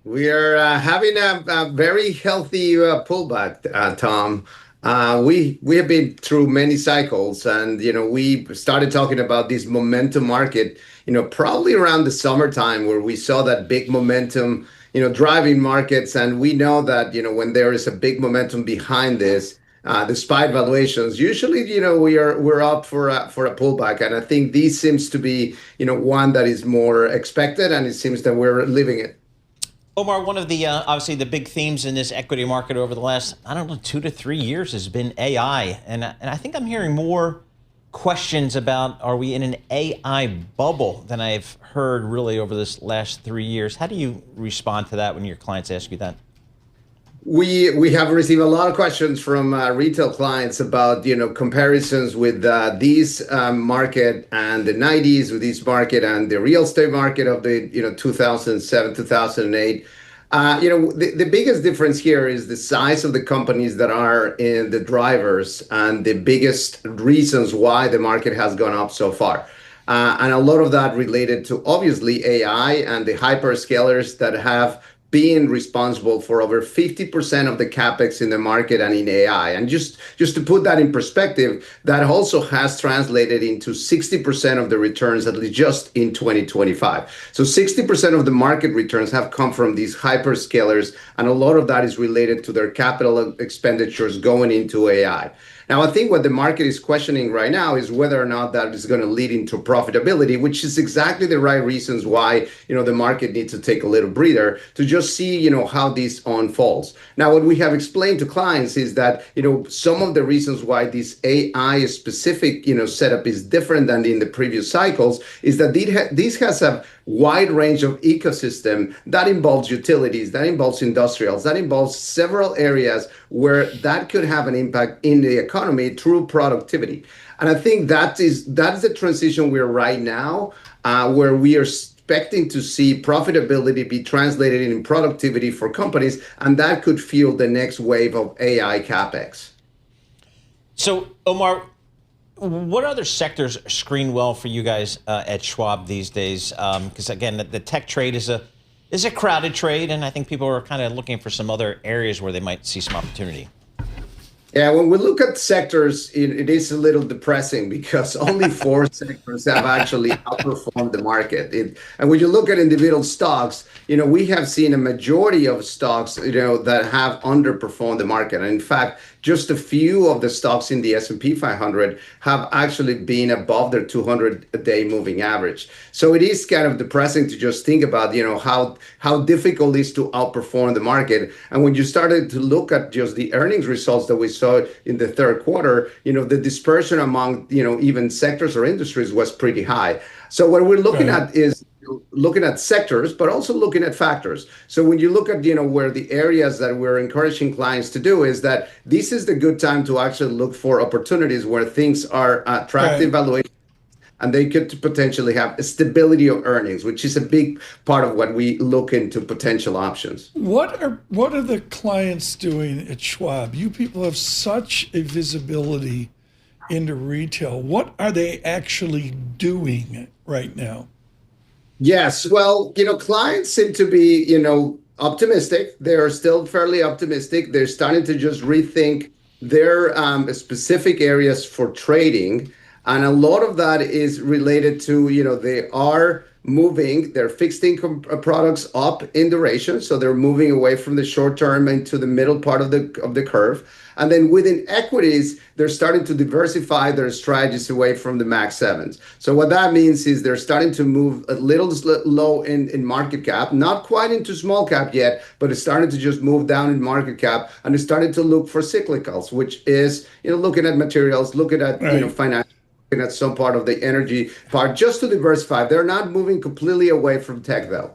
We are having a very healthy pullback, Tom. We have been through many cycles, and we started talking about this momentum market, probably around the summertime, where we saw that big momentum, driving markets, and we know that when there is a big momentum behind this, despite valuations, usually we're up for a pullback, and I think this seems to be one that is more expected, and it seems that we're living it. Omar, one of the obviously the big themes in this equity market over the last, I don't know, 2 to 3 years has been AI. And I think I'm hearing more questions about, are we in an AI bubble, than I've heard really over this last 3 years. How do you respond to that when your clients ask you that? We have received a lot of questions from retail clients about comparisons with these market and the 90s, with this market and the real estate market of the 2007 2008. The biggest difference here is the size of the companies that are in the drivers, and the biggest reasons why the market has gone up so far. And a lot of that related to obviously AI and the hyperscalers that have been responsible for over 50% of the capex in the market and in AI. And just to put that in perspective, that also has translated into 60% of the returns, at least just in 2025. So 60% of the market returns have come from these hyperscalers, and a lot of that is related to their capital expenditures going into AI. Now, I think what the market is questioning right now is whether or not that is going to lead into profitability, which is exactly the right reasons why the market needs to take a little breather to just see how this unfolds. Now, what we have explained to clients is that some of the reasons why this AI specific setup is different than in the previous cycles is that this has a wide range of ecosystem that involves utilities, that involves industrials, that involves several areas where that could have an impact in the economy through productivity. And I think that's the transition we're right now, where we are expecting to see profitability be translated in productivity for companies, and that could fuel the next wave of AI capex. So, Omar, what other sectors screen well for you guys at Schwab these days? Because again, the tech trade is a crowded trade, and I think people are kind of looking for some other areas where they might see some opportunity. Yeah, when we look at sectors, it is a little depressing because only four sectors have actually outperformed the market. And when you look at individual stocks, we have seen a majority of stocks, that have underperformed the market. And in fact, just a few of the stocks in the S&P 500 have actually been above their 200-day moving average. So it is kind of depressing to just think about, how difficult it is to outperform the market. And when you started to look at just the earnings results that we saw in the third quarter, the dispersion among, even sectors or industries was pretty high. So what we're looking Right. at is looking at sectors, but also looking at factors. So when you look at, where the areas that we're encouraging clients to do is that this is the good time to actually look for opportunities where things are attractive Right. valuation, and they could potentially have a stability of earnings, which is a big part of what we look into potential options. What are the clients doing at Schwab? You people have such a visibility into retail. What are they actually doing right now? Yes, well, clients seem to be, optimistic. They're still fairly optimistic. They're starting to just rethink their specific areas for trading. And a lot of that is related to, they are moving their fixed income products up in duration. So they're moving away from the short term into the middle part of the curve. And then within equities, they're starting to diversify their strategies away from the max sevens. So what that means is they're starting to move a little low in market cap, not quite into small cap yet, but it's starting to just move down in market cap, and it's starting to look for cyclicals, which is, looking at materials, looking at, Right. financial, looking at some part of the energy part, just to diversify. They're not moving completely away from tech though.